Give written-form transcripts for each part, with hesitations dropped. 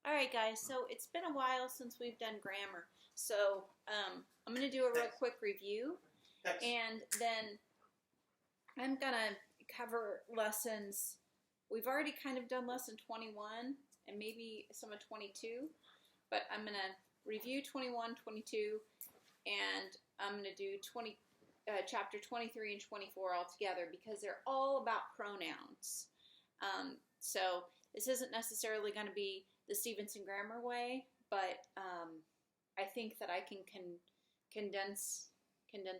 All right, guys, so it's been a while since we've done grammar. So I'm going to do a real quick review, and then I'm going to cover lessons. We've already kind of done lesson 21 and maybe some of 22, but I'm going to review 21, 22, and I'm going to do chapter 23 and 24 all together because they're all about pronouns. So this isn't necessarily going to be the Stevenson grammar way, but I think that I can condense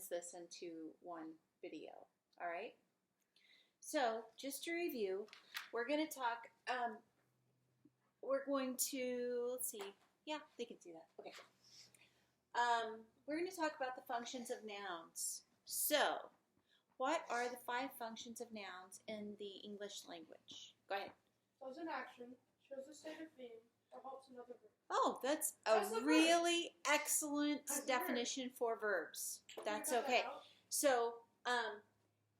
this into one video. All right. So just to review, we're going to talk. We're going to let's see. Yeah, they can see that. Okay. We're going to talk about the functions of nouns. So, what are the 5 functions of nouns in the English language? Go ahead. Shows an action, shows a state or theme, or helps another verb. Oh, that's a really excellent definition for verbs. That's okay. So,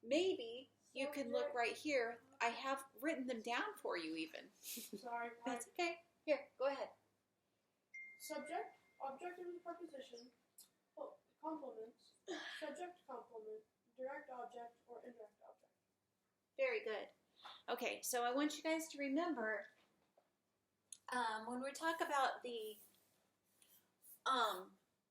maybe you can look right here. I have written them down for you even. Sorry. That's okay. Here, go ahead. Subject, object of the preposition, complements, subject complement, direct object, or indirect object. Very good. Okay, so I want you guys to remember when we talk about the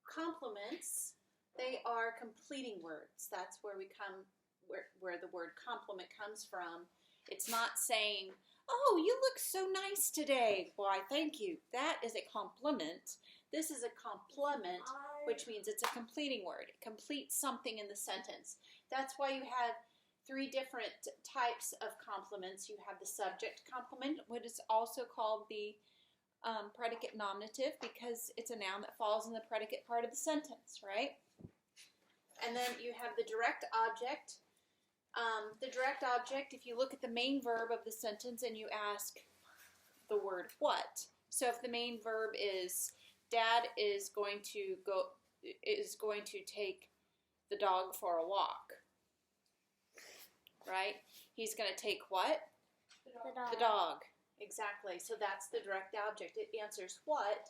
complements, they are completing words. That's where we come, where the word complement comes from. It's not saying, "Oh, you look so nice today." Why, thank you. That is a compliment. This is a complement, which means it's a completing word. It completes something in the sentence. That's why you have 3 different types of complements. You have the subject complement, which is also called the predicate nominative because it's a noun that falls in the predicate part of the sentence, right? And then you have the direct object. The direct object, if you look at the main verb of the sentence and you ask the word what. So if the main verb is Dad is going to take the dog for a walk, right? He's going to take what? The dog. Exactly. So that's the direct object. It answers what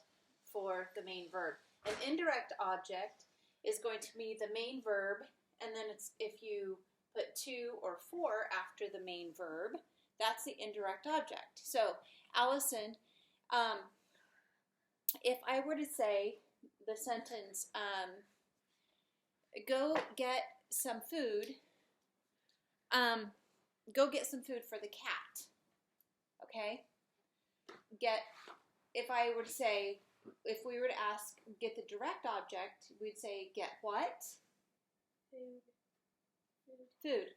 for the main verb. An indirect object is going to be the main verb, and then it's if you put 2 or 4 after the main verb, that's the indirect object. So, Allison, if I were to say the sentence, go get some food, go get some food for the cat, okay? If I were to say, if we were to ask, get the direct object, we'd say, get what? Food.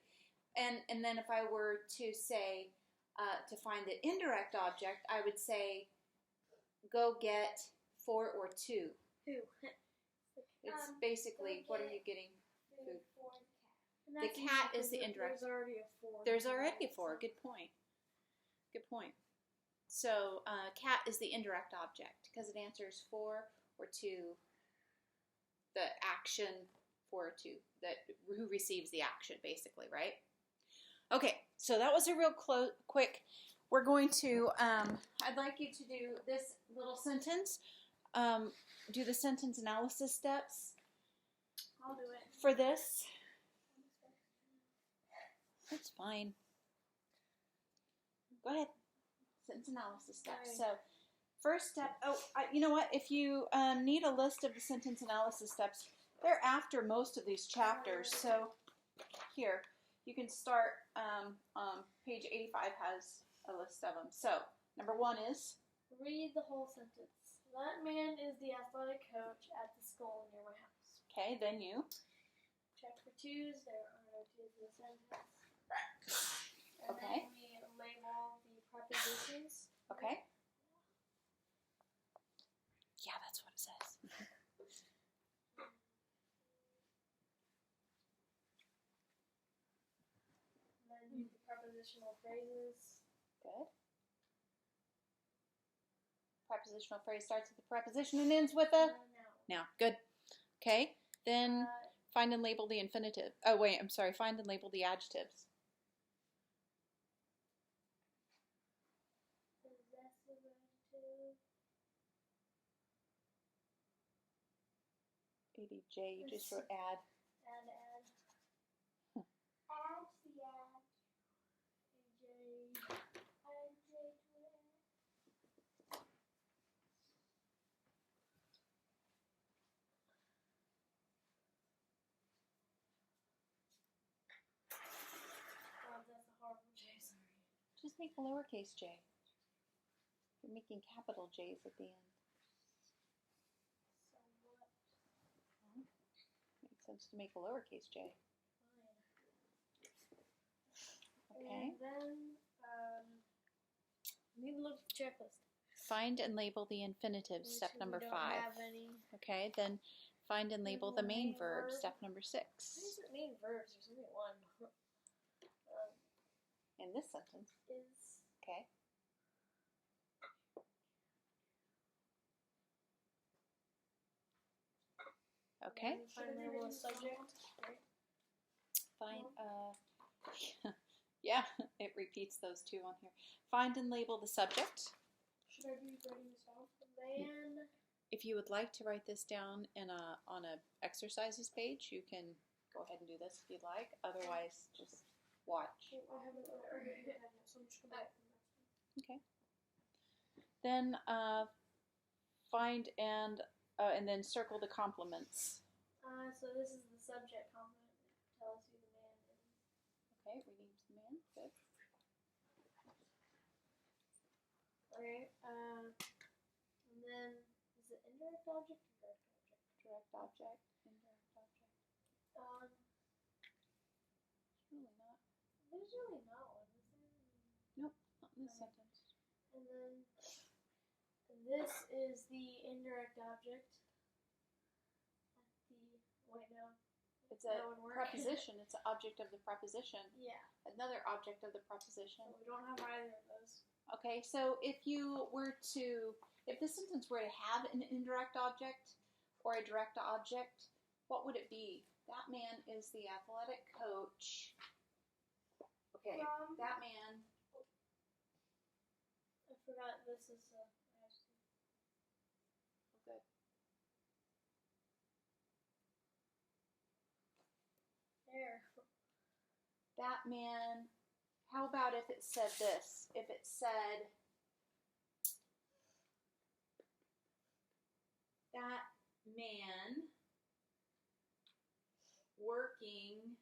And then if I were to say, to find the indirect object, I would say, go get 4 or 2. Who? It's basically, what are you getting? Food. The cat is the indirect. There's already a 4. There's already a 4. Good point. Good point. So, cat is the indirect object because it answers 4 or 2, the action 4 or 2, who receives the action, basically, right? Okay, so that was a real quick. We're going to, I'd like you to do this little sentence, do the sentence analysis steps. I'll do it. For this. That's fine. Go ahead. Sentence analysis steps. So, first step, you know what? If you need a list of the sentence analysis steps, they're after most of these chapters. So, here, you can start, page 85 has a list of them. So, number 1 is? Read the whole sentence. That man is the athletic coach at the school near my house. Okay, then you. Check for 2's. There are no 2's in the sentence. And Okay. then we label the prepositions. Okay. Yeah, that's what it says. And then use the prepositional phrases. Good. Prepositional phrase starts with a preposition and ends with a noun. Good. Okay. Then find and label the infinitive. Oh, wait, I'm sorry. Find and label the adjectives. Possessive adjective. Maybe J, you just wrote add. Add. Huh. Add the add. J. Add J to it. Oh, that's a horrible J, sorry. Just make a lowercase j. You're making capital J's at the end. So what? Makes sense to make a lowercase j. Fine. Okay. And then, need to look at the checklist. Find and label the infinitive, step number 5. Have any. Okay, then find and label the main verb, step number 6. What is it main verbs? There's only one. In this sentence. Is. Okay. Okay. Find and label a subject. Right? Find, yeah, it repeats those two on here. Find and label the subject. Should I be writing this down? Man. If you would like to write this down on a exercises page, you can go ahead and do this if you'd like. Otherwise, just watch. I haven't already hit that, so I'm just going back. Okay. Then find and then circle the complements. So this is the subject complement. Tell us who the man is. Okay, renames the man. Good. Okay. And then is it indirect object or direct object? Direct object. Indirect object. Um, It's really not. there's really not one, is there? Nope, not in this sentence. And then this is the indirect object. Wait, no. It's a That would work. preposition. It's an object of the preposition. Yeah. Another object of the preposition. So we don't have either of those. Okay, so if this sentence were to have an indirect object or a direct object, what would it be? That man is the athletic coach. Okay, that man. I forgot this is Good. there. That man. How about if it said this? If it said that man working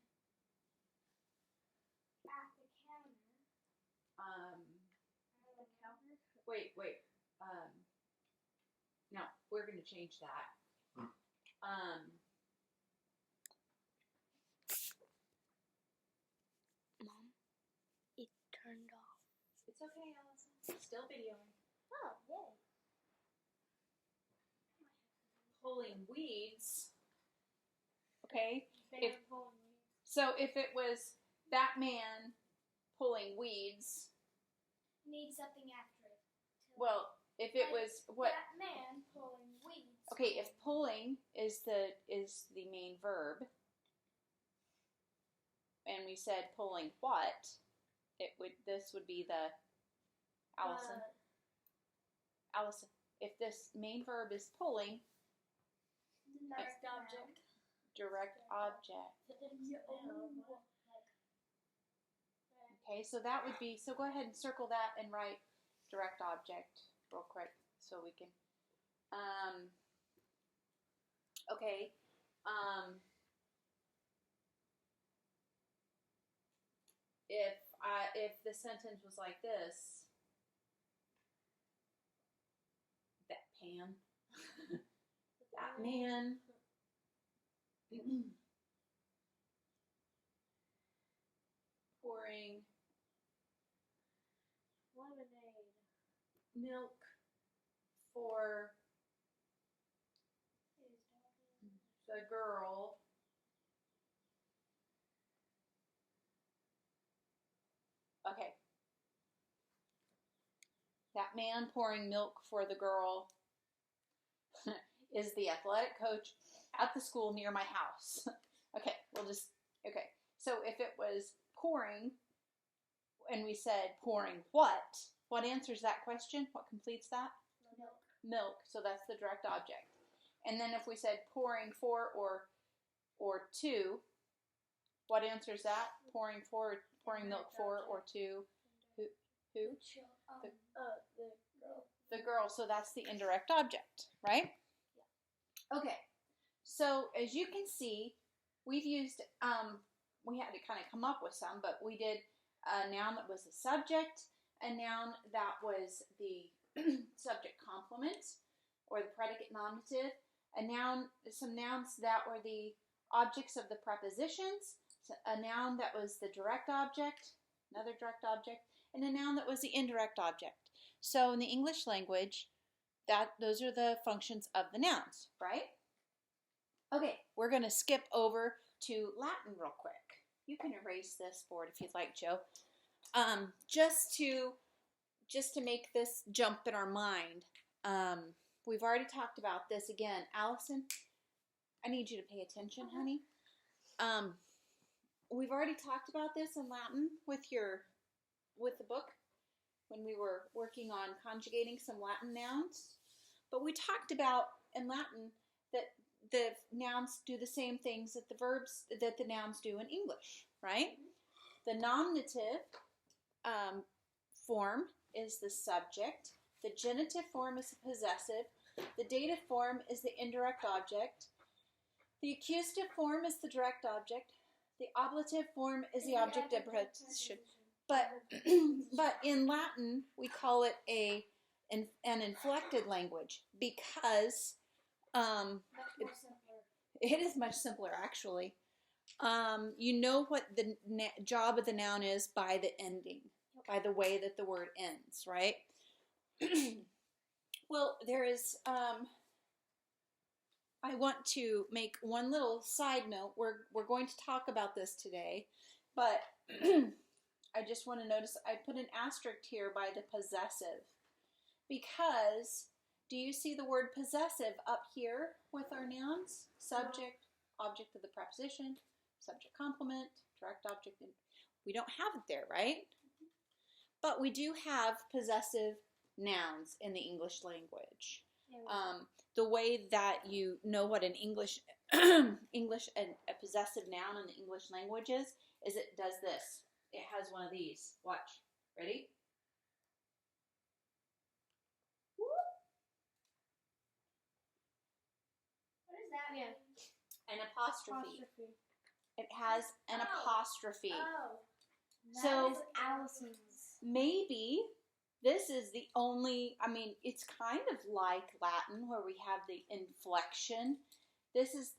At the counter. At the counter? Wait. No, we're going to change that. Mom, it turned off. It's okay, Allison. Still videoing. Oh, yay. Pulling weeds. Okay. If If it was that man pulling weeds, need something after it. well, if it was what? That man pulling weeds. Okay, if pulling is the main verb, and we said pulling what, this would be the Allison. Allison, if this main verb is pulling, Direct object. direct object. Okay, so that would be, so go ahead and circle that and write direct object real quick so we can, okay, if the sentence was like this, that man, pouring Lemonade. milk for the girl. Okay. That man pouring milk for the girl is the athletic coach at the school near my house. Okay, okay. So if it was pouring, and we said pouring what answers that question? What completes that? Milk. Milk, so that's the direct object. And then if we said pouring for or to, what answer is that? Pouring for, pouring milk for, or to who? The girl. The girl. So that's the indirect object, right? Yeah. Okay. So as you can see, we've used, we had to kind of come up with some, but we did a noun that was the subject, a noun that was the subject complement or the predicate nominative, a noun, some nouns that were the objects of the prepositions, a noun that was the direct object, another direct object, and a noun that was the indirect object. So in the English language, those are the functions of the nouns, right? Okay, we're going to skip over to Latin real quick. You can erase this board if you'd like, Joe. Just to make this jump in our mind, we've already talked about this again. Allison, I need you to pay attention, honey. We've already talked about this in Latin with the book when we were working on conjugating some Latin nouns. But we talked about in Latin that the nouns do the same things that the nouns do in English, right? The nominative form is the subject. The genitive form is the possessive. The dative form is the indirect object. The accusative form is the direct object. The ablative form is the object of preposition. But in Latin, we call it an inflected language because it is much simpler, actually. You know what the job of the noun is by the ending, by the way that the word ends, right? Well, there is, I want to make one little side note. We're going to talk about this today, but I just want to notice I put an asterisk here by the possessive because do you see the word possessive up here with our nouns? Subject, object of the preposition, subject complement, direct object. We don't have it there, right? But we do have possessive nouns in the English language. The way that you know what an English a possessive noun in the English language is it does this. It has one of these. Watch. Ready? What is that? Yeah. An apostrophe. It has an apostrophe. Oh. So is Allison's. Maybe this is the only, I mean, it's kind of like Latin where we have the inflection. This is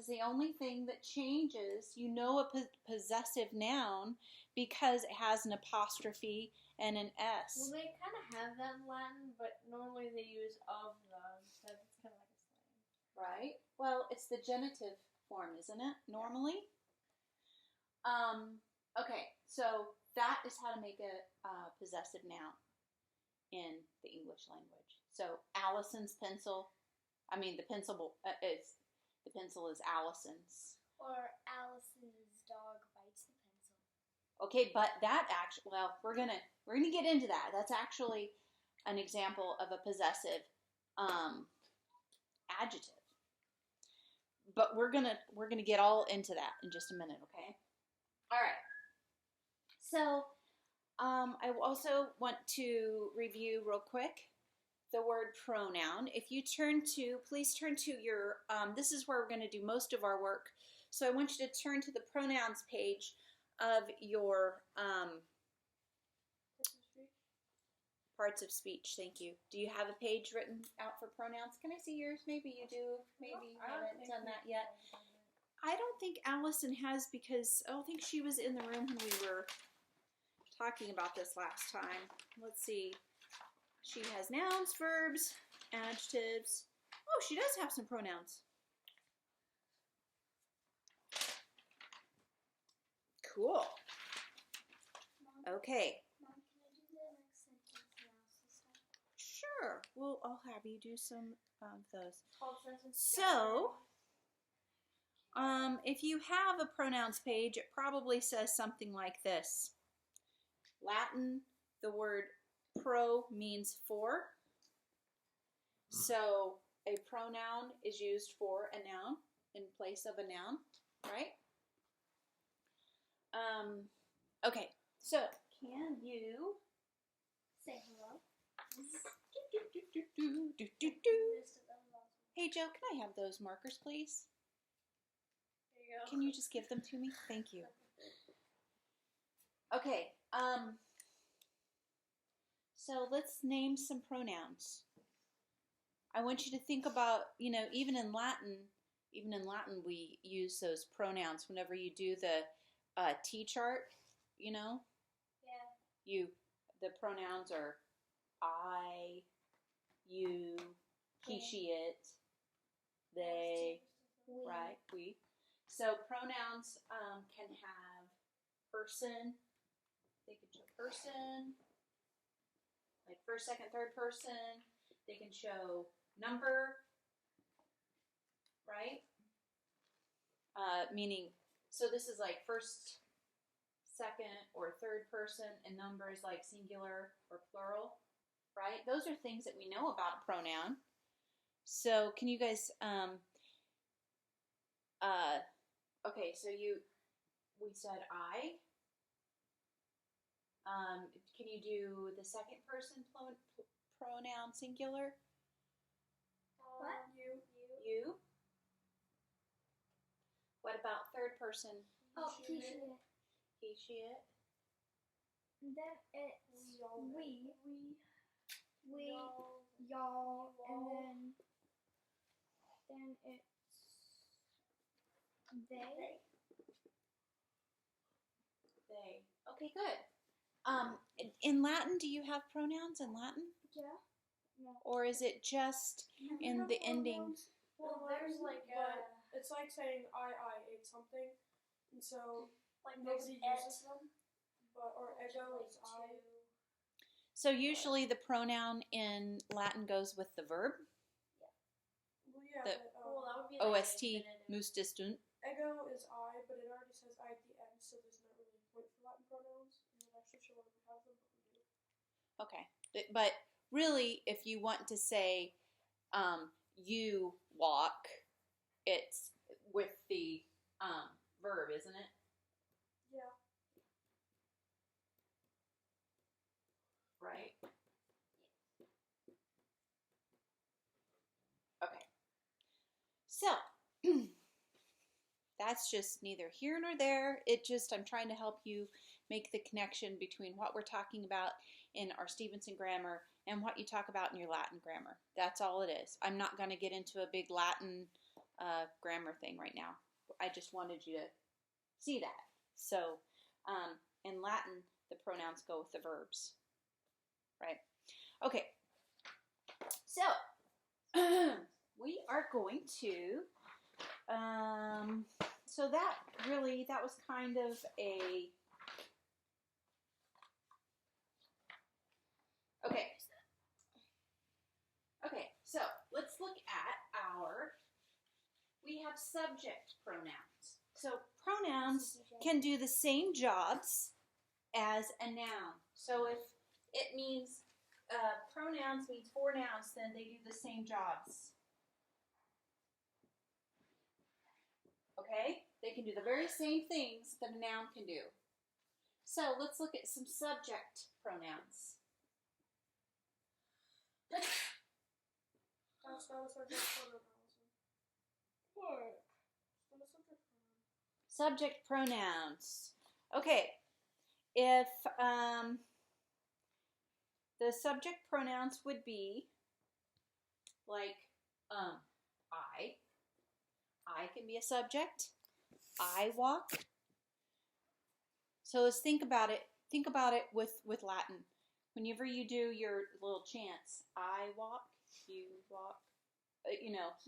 the only thing that changes. You know a possessive noun because it has an apostrophe and an S. Well, they kind of have that in Latin, but normally they use of the instead. It's kind of like a slang. Right? Well, it's the genitive form, isn't it? Normally. Okay, so that is how to make a possessive noun in the English language. So Allison's pencil. I mean, the pencil is Allison's. Or Allison's dog bites the pencil. Okay, but that actually, well, we're gonna get into that. That's actually an example of a possessive adjective. But we're gonna get all into that in just a minute, okay? All right. So I also want to review real quick the word pronoun. If you please turn to your, this is where we're going to do most of our work. So I want you to turn to the pronouns page of your parts of speech. Thank you. Do you have a page written out for pronouns? Can I see yours? Maybe you do. Maybe you haven't done that yet. I don't think Allison has because I don't think she was in the room when we were talking about this last time. Let's see. She has nouns, verbs, adjectives. Oh, she does have some pronouns. Cool. Okay. Mom, can I do the next sentence now? Sure. I'll have you do some of those. So, if you have a pronouns page, it probably says something like this. Latin, the word pro means for. So a pronoun is used for a noun in place of a noun, right? Okay, so can you Say hello. Hey Joe, can I have those markers, please? There you go. Can you just give them to me? Thank you. Okay, so let's name some pronouns. I want you to think about, even in Latin we use those pronouns whenever you do the T chart, Yeah. the pronouns are I, you, he, she, it, they, right, we. So pronouns can have person. They can show person, like first, second, third person. They can show number, right? Meaning, so this is like first, second, or third person, and number is like singular or plural, right? Those are things that we know about a pronoun. So can you guys, okay, so we said I. Can you do the second person pronoun singular? What? You. What about third person? Oh, he, she, it. He, she, it. And then it's we, y'all, and then it's they. They. Okay, good. In Latin, do you have pronouns in Latin? Yeah. No. Or is it just in the ending? Well, there's like a, it's like saying I ate something, and so like there's nobody et. uses them. But or ego is I. So usually the pronoun in Latin goes with the verb. Well, yeah. The but, that would be like OST, mus distunt. ego is I, but it already says I at the end, so there's not really a point for Latin pronouns. I'm not actually sure whether we have them, but we do. Okay. But really, if you want to say you walk, it's with the verb, isn't it? Yeah. Right? Okay. So, that's just neither here nor there. I'm trying to help you make the connection between what we're talking about in our Stevenson grammar and what you talk about in your Latin grammar. That's all it is. I'm not going to get into a big Latin grammar thing right now. I just wanted you to see that. So, in Latin, the pronouns go with the verbs. Right? Okay. So, we are going to, so that was kind of a, okay, so let's look at we have subject pronouns. So pronouns can do the same jobs as a noun. So if it means, pronouns means 4 nouns, then they do the same jobs. Okay? They can do the very same things that a noun can do. So let's look at some subject pronouns. That's not a subject pronoun, Allison. What? It's not a subject pronoun. Subject pronouns. Okay. If the subject pronouns would be like I can be a subject. I walk. So let's think about it. Think about it with Latin. Whenever you do your little chants, I walk, you walk.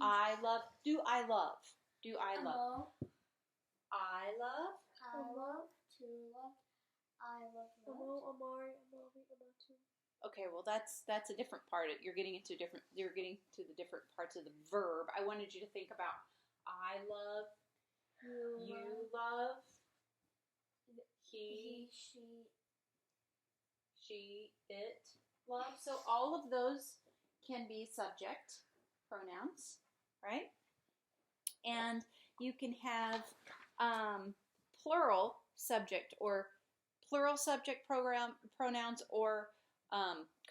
I love. Do I love? Do I love? I love. I love to love. I love to. Okay, well that's a different part. You're getting to the different parts of the verb. I wanted you to think about I love, you love, he, she, it love. So all of those can be subject. pronouns, right? And you can have plural subject or plural subject pronouns or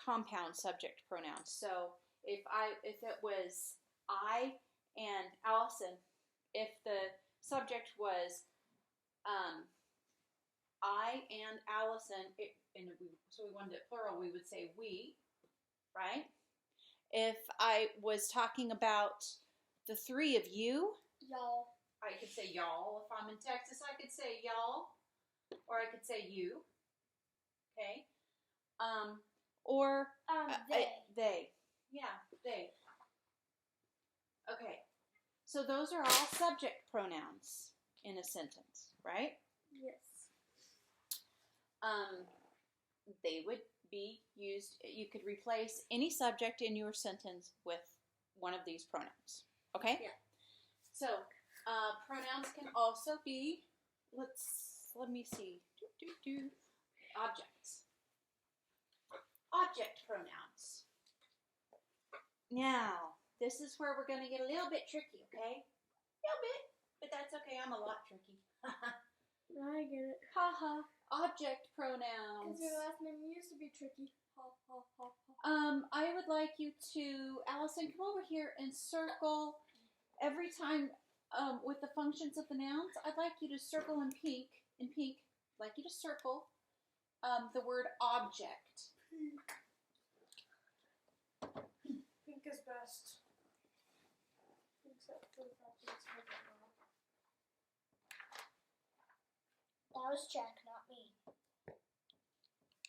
compound subject pronouns. So if it was I and Allison, if the subject was I and Allison, so we wanted it plural, we would say we, right? If I was talking about the three of you, Y'all. I could say y'all. If I'm in Texas, I could say y'all, or I could say you. Okay. Or They. Yeah, they. Okay. So those are all subject pronouns in a sentence, right? Yes. They would be used, you could replace any subject in your sentence with one of these pronouns. Okay? Yeah. So, pronouns can also be, let me see, objects. Object pronouns. Now, this is where we're going to get a little bit tricky, okay? A little bit, but that's okay. I'm a lot tricky. I get it. Haha. Object pronouns. Because your last name used to be tricky. Ha, ha, ha, ha. I would like you to, Allison, come over here and circle every time with the functions of the nouns. I'd like you to circle in pink. I'd like you to circle the word object. Pink is best. Except for the fact that it's heavy now. That was Jack, not me.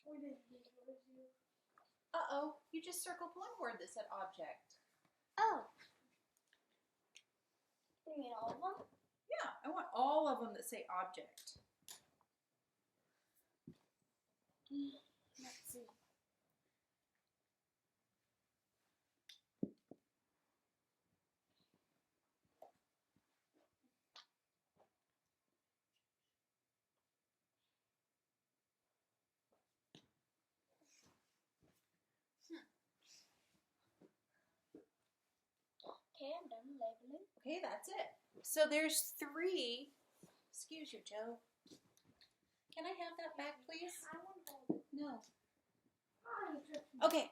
We didn't need it with you. Uh-oh, you just circled one word that said object. Oh. You mean all of them? Yeah, I want all of them that say object. Let's see. Okay, I'm done labeling. Okay, that's it. So there's three. Excuse you, Joe. Can I have that back, please? I want to hold it. No. Oh, Okay.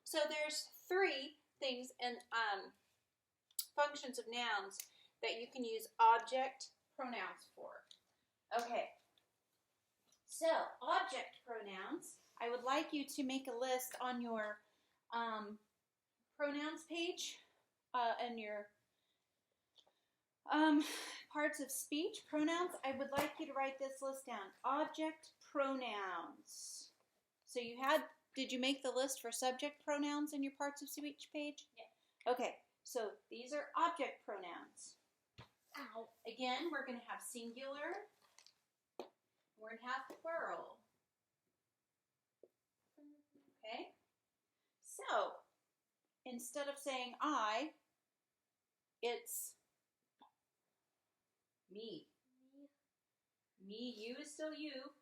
So there's three things and functions of nouns that you can use object pronouns for. Okay. So object pronouns. I would like you to make a list on your pronouns page and your parts of speech, pronouns. I would like you to write this list down. Object pronouns. So did you make the list for subject pronouns in your parts of speech page? Yeah. Okay, so these are object pronouns. Ow. Again, we're going to have singular. We're going to have plural. Okay? So, instead of saying I, it's me. Me, you is still you.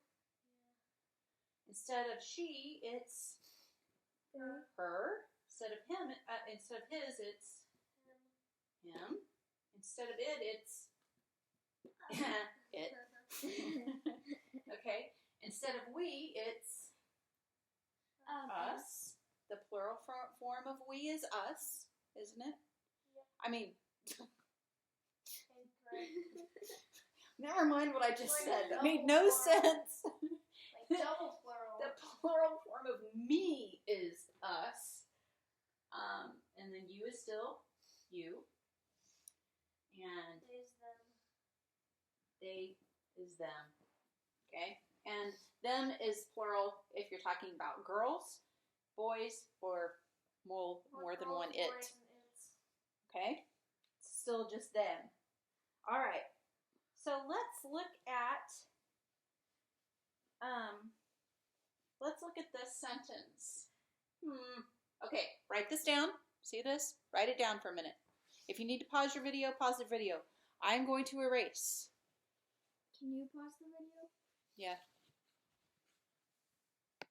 Instead of she, it's her. Instead of him, instead of his, it's him. Instead of it, it's it. Okay. Instead of we, it's us. The plural form of we is us, isn't it? Yep. I mean, never mind what I just said. That made no sense. Like double plural. The plural form of me is us. And then you is still you. And There's them. they is them. Okay? And them is plural if you're talking about girls, boys, or more than one it. Okay? It's still just them. All right. So let's look at this sentence. Okay, write this down. See this? Write it down for a minute. If you need to pause your video, pause the video. I'm going to erase. Can you pause the video? Yeah.